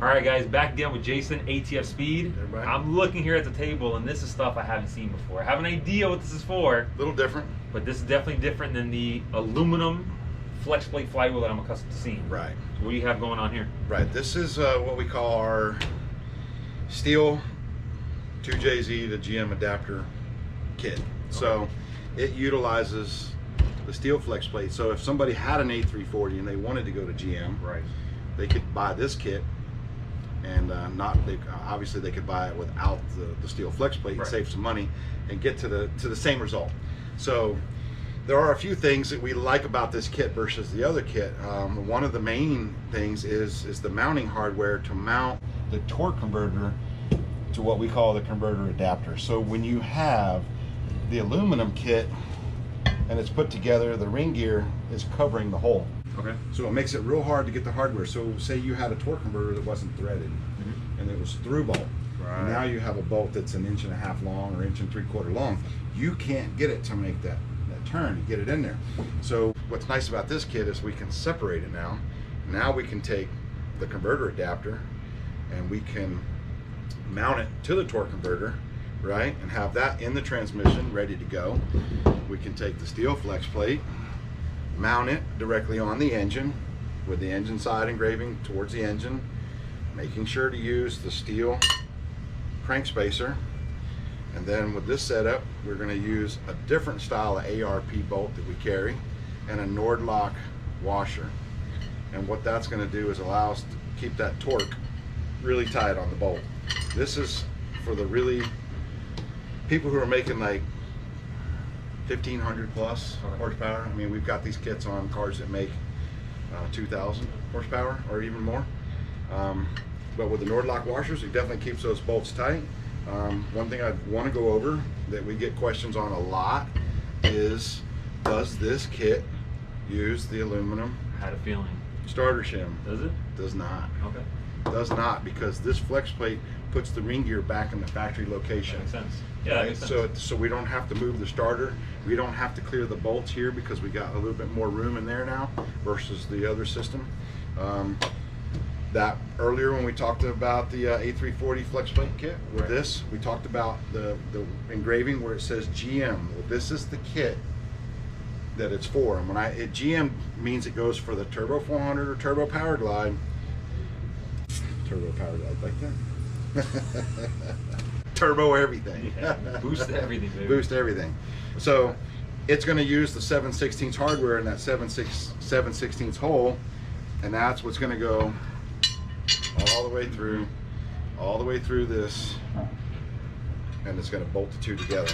All right, guys, back again with Jason, ATF Speed. Everybody. I'm looking here at the table, and this is stuff I haven't seen before. I have an idea what this is for, A little different. but this is definitely different than the aluminum flex plate flywheel that I'm accustomed to seeing. Right. So what do you have going on here? Right. This is what we call our steel 2JZ to GM adapter kit. So it utilizes the steel flex plate. So if somebody had an A340 and they wanted to go to GM, Right. they could buy this kit, and obviously they could buy it without the steel flex plate and Right. save some money and get to the same result. So there are a few things that we like about this kit versus the other kit. One of the main things is the mounting hardware to mount the torque converter to what we call the converter adapter. So when you have the aluminum kit and it's put together, the ring gear is covering the hole. Okay. So it makes it real hard to get the hardware. So say you had a torque converter that wasn't threaded and it was through bolt. Right. And now you have a bolt that's 1.5 inches long or 1.75 inches long. You can't get it to make that turn to get it in there. So what's nice about this kit is we can separate it now. Now we can take the converter adapter and we can mount it to the torque converter, right? And have that in the transmission ready to go. We can take the steel flex plate, mount it directly on the engine with the engine side engraving towards the engine, making sure to use the steel crank spacer. And then with this setup, we're going to use a different style of ARP bolt that we carry and a Nordlock washer. And what that's going to do is allow us to keep that torque really tight on the bolt. This is for the really people who are making like 1,500 plus horsepower. I mean, we've got these kits on cars that make 2,000 horsepower or even more. But with the Nordlock washers, it definitely keeps those bolts tight. One thing I want to go over that we get questions on a lot is, does this kit use the aluminum I had a feeling. starter shim? Does it? Does not. Okay. Does not, because this flex plate puts the ring gear back in the factory location. That makes sense. Yeah, that makes sense. So we don't have to move the starter. We don't have to clear the bolts here because we got a little bit more room in there now versus the other system. That earlier when we talked about the A340 flex plate kit with Right. this, we talked about the engraving where it says GM. Well, this is the kit that it's for. And when GM means it goes for the Turbo 400 or Turbo Power Glide. Turbo Power Glide, like that. Turbo everything. Yeah, boost everything, baby. Boost everything. So it's going to use the 7/16 hardware in that 7/16 hole, and that's what's going to go all the way through this, and it's going to bolt the two together.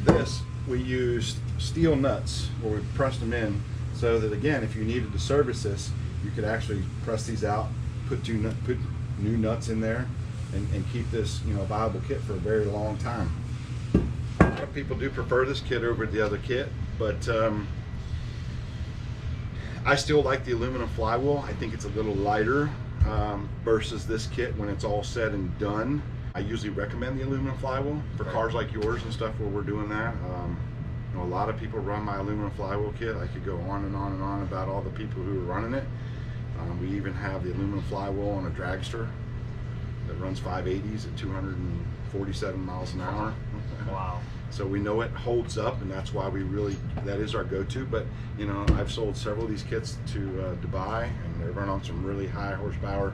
This, we used steel nuts where we pressed them in so that, again, if you needed to service this, you could actually press these out, put new nuts in there, and keep this, you know, a viable kit for a very long time. A lot of people do prefer this kit over the other kit, but I still like the aluminum flywheel. I think it's a little lighter versus this kit when it's all said and done. I usually recommend the aluminum flywheel for cars like yours and stuff where we're doing that. You know, a lot of people run my aluminum flywheel kit. I could go on and on and on about all the people who are running it. We even have the aluminum flywheel on a dragster that runs 580s at 247 miles an hour. Wow. So we know it holds up, and that's why that is our go-to. But you know, I've sold several of these kits to Dubai, and they run on some really high horsepower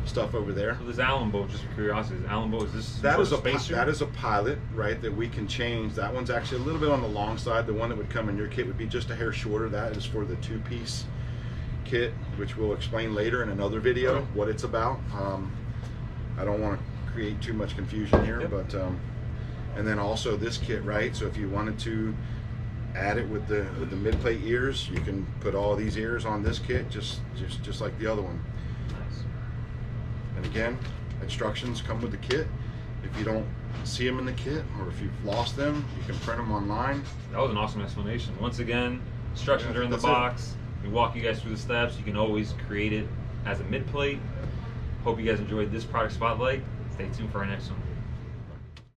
stuff over there. So this Allen bolt, just for curiosity, this Allen bolt, is this That is a pilot, right, that we can change. That one's actually a little bit on the long side. The one that would come in your kit would be just a hair shorter. That is for the two-piece kit, which we'll explain later in another video what it's about. I don't want to create too much confusion here, but and then also this kit, right? So if you wanted to add it with the mid-plate ears, you can put all these ears on this kit, just like the other one. Nice. And again, instructions come with the kit. If you don't see them in the kit, or if you've lost them, you can print them online. That was an awesome explanation. Once again, instructions are in the box. We walk you guys through the steps. You can always create it as a mid-plate. Hope you guys enjoyed this product spotlight. Stay tuned for our next one.